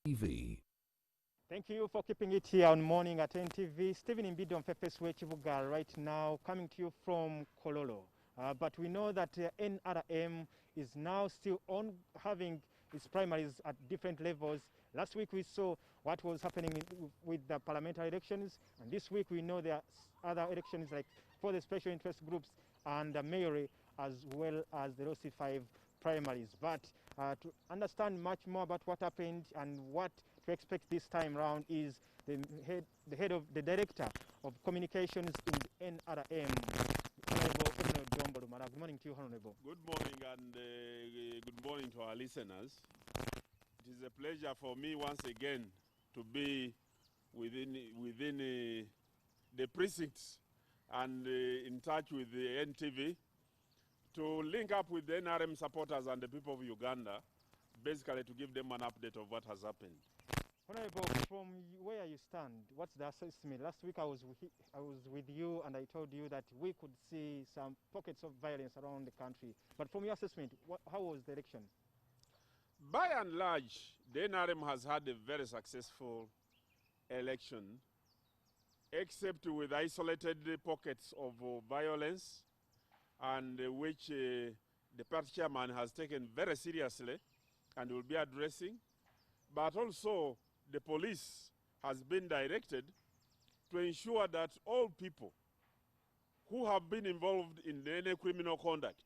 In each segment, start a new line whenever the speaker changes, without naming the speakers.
TV.
Thank you for keeping it here on Morning at NTV. Stephen Imbido on Fefeswe Chibuga right now, coming to you from Kololo. But we know that NRM is now still on having its primaries at different levels. Last week we saw what was happening with the parliamentary elections, and this week we know there are other elections like for the special interest groups and the mayoral, as well as the Rossi 5 primaries. But to understand much more about what happened and what to expect this time round is the head of the director of communications in NRM, Honorable Dombolumara. Good morning to you, Honorable.
Good morning and good morning to our listeners. It is a pleasure for me once again to be within the precincts and in touch with the NTV to link up with the NRM supporters and the people of Uganda, basically to give them an update of what has happened.
Honorable, from where you stand, what's the assessment? Last week I was with you and I told you that we could see some pockets of violence around the country. But from your assessment, how was the election?
By and large, the NRM has had a very successful election, except with isolated pockets of violence, and which the party chairman has taken very seriously and will be addressing. But also, the police has been directed to ensure that all people who have been involved in any criminal conduct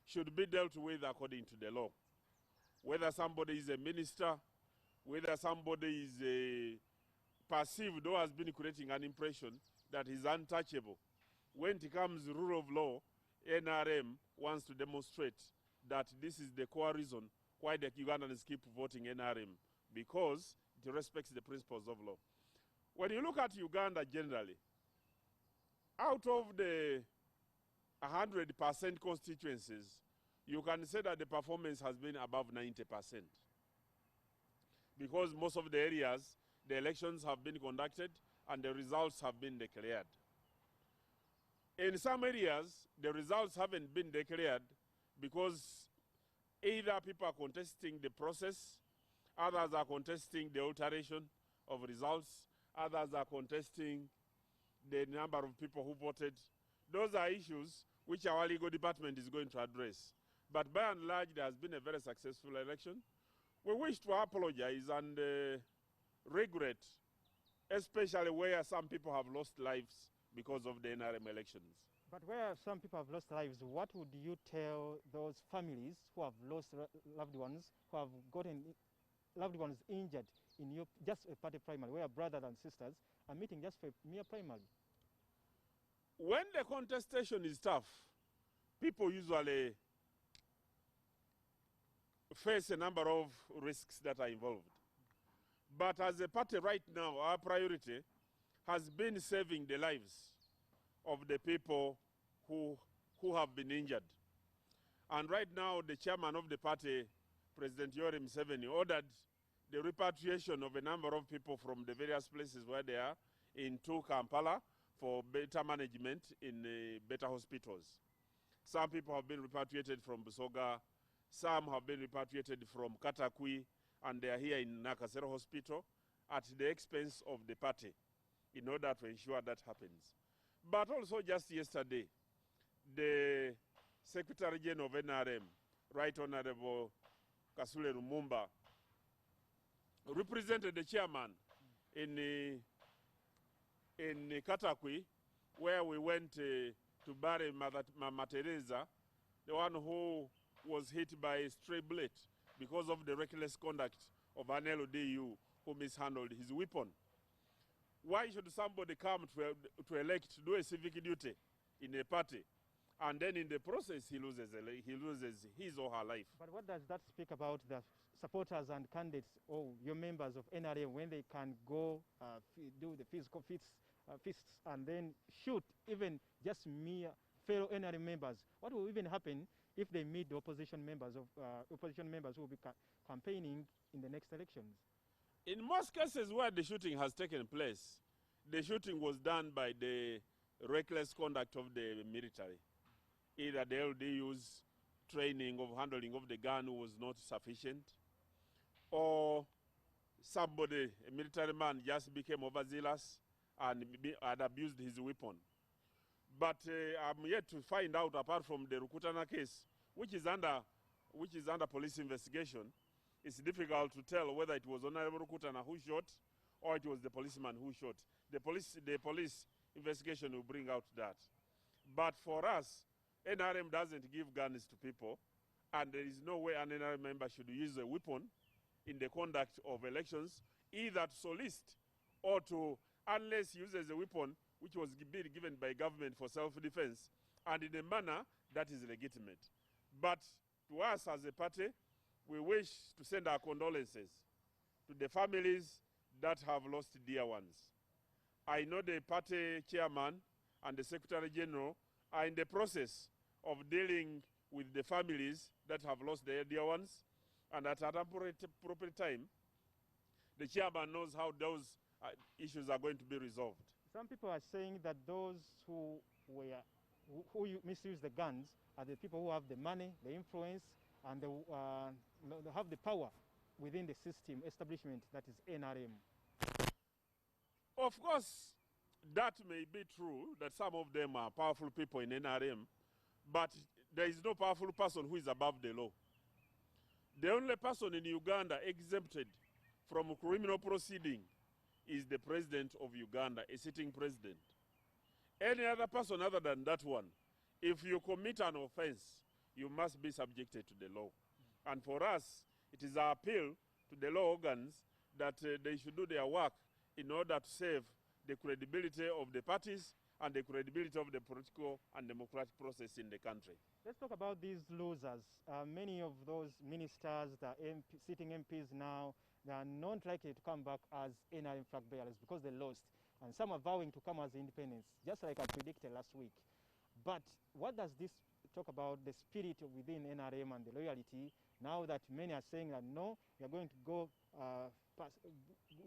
should be dealt with according to the law. Whether somebody is a minister, whether somebody is perceived or has been creating an impression that is untouchable. When it comes to rule of law, NRM wants to demonstrate that this is the core reason why the Ugandans keep voting NRM, because it respects the principles of law. When you look at Uganda generally, out of the 100% constituencies, you can say that the performance has been above 90%. Because most of the areas, the elections have been conducted and the results have been declared. In some areas, the results haven't been declared because either people are contesting the process, others are contesting the alteration of results, others are contesting the number of people who voted. Those are issues which our legal department is going to address. But by and large, there has been a very successful election. We wish to apologize and regret, especially where some people have lost lives because of the NRM elections.
But where some people have lost lives, what would you tell those families who have lost loved ones, who have gotten loved ones injured in just a party primary, where brothers and sisters are meeting just for a mere primary?
When the contestation is tough, people usually face a number of risks that are involved. But as a party right now, our priority has been saving the lives of the people who have been injured. And right now, the chairman of the party, President Yoweri Museveni, ordered the repatriation of a number of people from the various places where they are into Kampala for better management in better hospitals. Some people have been repatriated from Busoga, some have been repatriated from Katakwi, and they are here in Nakasero Hospital at the expense of the party in order to ensure that happens. But also just yesterday, the Secretary General of NRM, Right Honorable Kasule Lumumba, represented the chairman in Katakwi, where we went to bury Mama Teresa, the one who was hit by a stray bullet because of the reckless conduct of an LODU who mishandled his weapon. Why should somebody come to elect to do a civic duty in a party, and then in the process he loses his or her life?
But what does that speak about the supporters and candidates or your members of NRM when they can go do the physical fists and then shoot even just mere fellow NRM members? What will even happen if they meet the opposition members who will be campaigning in the next elections?
In most cases where the shooting has taken place, the shooting was done by the reckless conduct of the military. Either the LDU's training of handling of the gun was not sufficient, or somebody, a military man, just became overzealous and had abused his weapon. But I'm yet to find out, apart from the Rukutana case, which is under police investigation. It's difficult to tell whether it was Honorable Rukutana who shot or it was the policeman who shot. The police investigation will bring out that. But for us, NRM doesn't give guns to people, and there is no way an NRM member should use a weapon in the conduct of elections, either to solicit or to, unless he uses a weapon which was being given by government for self-defense, and in a manner that is legitimate. But to us as a party, we wish to send our condolences to the families that have lost dear ones. I know the party chairman and the secretary general are in the process of dealing with the families that have lost their dear ones, and at an appropriate time, the chairman knows how those issues are going to be resolved.
Some people are saying that those who misuse the guns are the people who have the money, the influence, and they have the power within the system establishment that is NRM.
Of course, that may be true, that some of them are powerful people in NRM, but there is no powerful person who is above the law. The only person in Uganda exempted from criminal proceeding is the president of Uganda, a sitting president. Any other person other than that one, if you commit an offense, you must be subjected to the law. And for us, it is our appeal to the law organs that they should do their work in order to save the credibility of the parties and the credibility of the political and democratic process in the country.
Let's talk about these losers. Many of those ministers, the sitting MPs now, they are not likely to come back as NRM flag bearers because they lost. And some are vowing to come as independents, just like I predicted last week. But what does this talk about the spirit within NRM and the loyalty now that many are saying that no, we are going to go,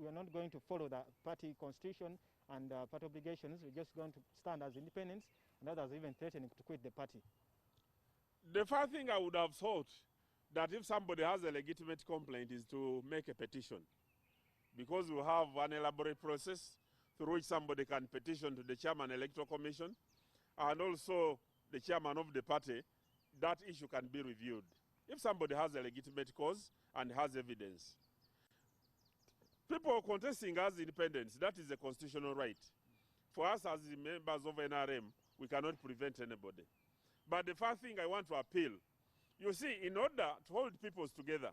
we are not going to follow the party constitution and party obligations, we're just going to stand as independents, and others even threatening to quit the party?
The first thing I would have thought that if somebody has a legitimate complaint is to make a petition, because we have an elaborate process through which somebody can petition to the Chairman Electoral Commission and also the chairman of the party. That issue can be reviewed if somebody has a legitimate cause and has evidence. People contesting as independents, that is a constitutional right. For us as the members of NRM, we cannot prevent anybody. But the first thing I want to appeal, you see, in order to hold people together,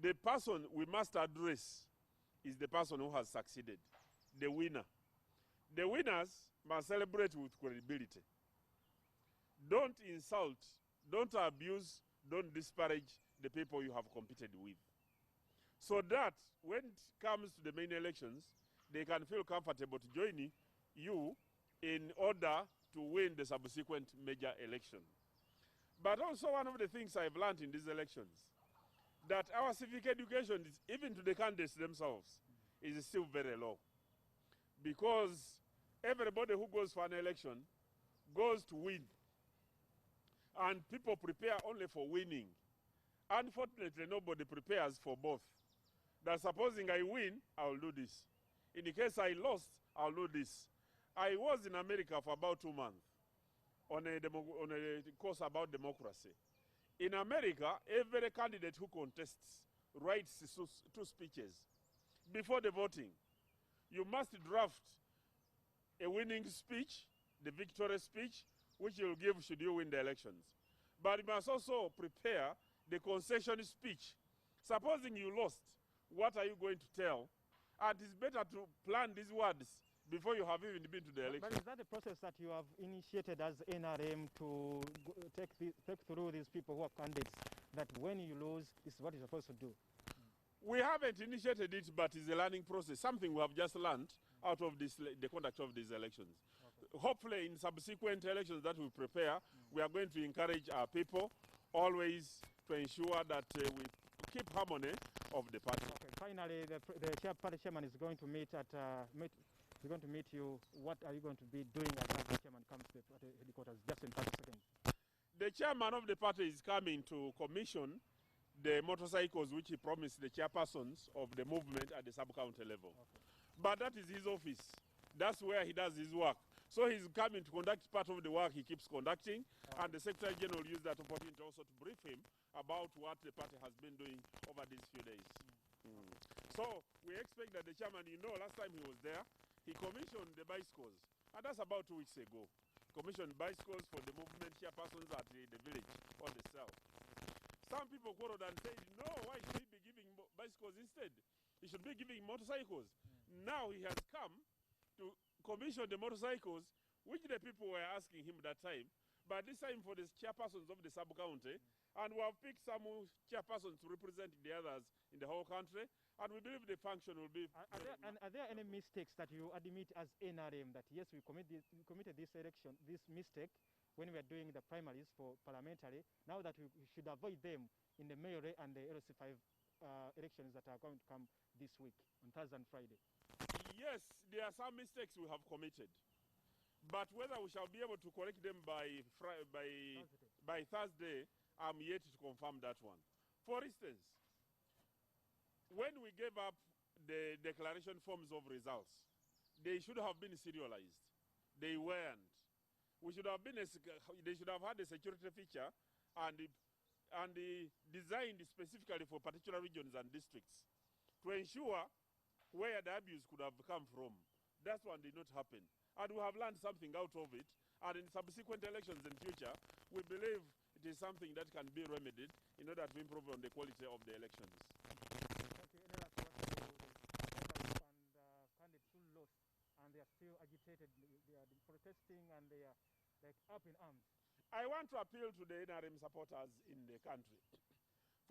the person we must address is the person who has succeeded, the winner. The winners must celebrate with credibility. Don't insult, don't abuse, don't disparage the people you have competed with. So that when it comes to the main elections, they can feel comfortable to join you in order to win the subsequent major election. But also one of the things I've learned in these elections, that our civic education, even to the candidates themselves, is still very low. Because everybody who goes for an election goes to win. And people prepare only for winning. Unfortunately, nobody prepares for both. That supposing I win, I'll do this. In the case I lost, I'll do this. I was in America for about 2 months on a course about democracy. In America, every candidate who contests writes 2 speeches before the voting. You must draft a winning speech, the victory speech, which you'll give should you win the elections. But you must also prepare the concession speech. Supposing you lost, what are you going to tell? And it's better to plan these words before you have even been to the election.
But is that the process that you have initiated as NRM to take through these people who are candidates, that when you lose, this is what you're supposed to do?
We haven't initiated it, but it's a learning process, something we have just learned out of this, the conduct of these elections. Okay. Hopefully in subsequent elections that we prepare, we are going to encourage our people always to ensure that we keep harmony of the party.
Okay. Finally, the party chairman is going to meet at we're going to meet you. What are you going to be doing as the chairman comes to the party headquarters? Just in 30 seconds.
The chairman of the party is coming to commission the motorcycles which he promised the chairpersons of the movement at the sub-county level.
Okay.
But that is his office. That's where he does his work. So he's coming to conduct part of the work he keeps conducting, and the Secretary General used that opportunity also to brief him about what the party has been doing over these few days. So we expect that the chairman, last time he was there, he commissioned the bicycles, and that's about 2 weeks ago. Commissioned bicycles for the movement chairpersons at the village or the cell. Some people quarreled and said, no, why should he be giving bicycles instead? He should be giving motorcycles. Now he has come to commission the motorcycles, which the people were asking him that time, but this time for the chairpersons of the sub-county, and we have picked some chairpersons to represent the others in the whole country, and we believe the function will be...
Are there any mistakes that you admit as NRM that yes, we committed this mistake when we are doing the primaries for parliamentary, now that we should avoid them in the mayoral and the LC5 elections that are going to come this week on Thursday and Friday?
Yes, there are some mistakes we have committed, but whether we shall be able to correct them by Thursday, I'm yet to confirm that one. For instance, when we gave up the declaration forms of results, they should have been serialized. They weren't. They should have had a security feature and designed specifically for particular regions and districts to ensure where the abuse could have come from. That one did not happen. And we have learned something out of it. And in subsequent elections in future, we believe it is something that can be remedied in order to improve on the quality of the elections.
And they are still agitated, they are protesting, and they are like up in arms.
I want to appeal to the NRM supporters in the country.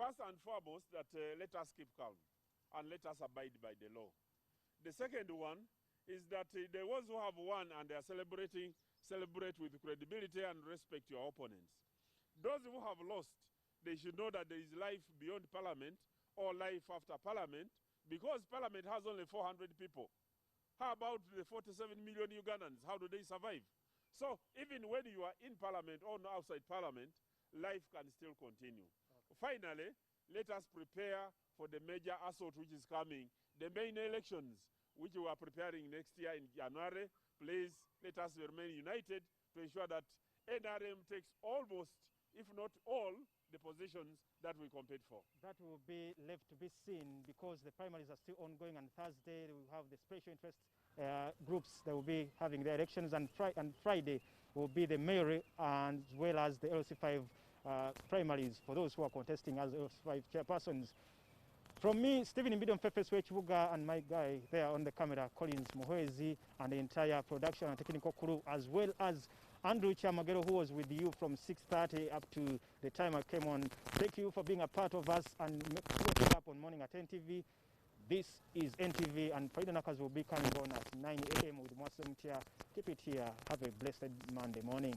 First and foremost, that let us keep calm and let us abide by the law. The second one is that the ones who have won and they are celebrate with credibility and respect your opponents. Those who have lost, they should know that there is life beyond parliament or life after parliament, because parliament has only 400 people. How about the 47 million Ugandans? How do they survive? So even when you are in parliament or outside parliament, life can still continue. Okay. Finally, let us prepare for the major assault which is coming, the main elections which we are preparing next year in January. Please let us remain united to ensure that NRM takes almost, if not all, the positions that we compete for.
That will be left to be seen, because the primaries are still ongoing. On Thursday, we will have the special interest groups that will be having the elections, and Friday will be the mayoral as well as the LC5 primaries for those who are contesting as LC5 chairpersons. From me, Stephen Imbido Mfefeswechibuga, and my guy there on the camera, Collins Muhwezi, and the entire production and technical crew, as well as Andrew Chamagero, who was with you from 6:30 up to the time I came on. Thank you for being a part of us and waking up on Morning at NTV. This is NTV, and Friday Nakas will be coming on at 9 a.m. with Mwasem Tia. Keep it here. Have a blessed Monday morning.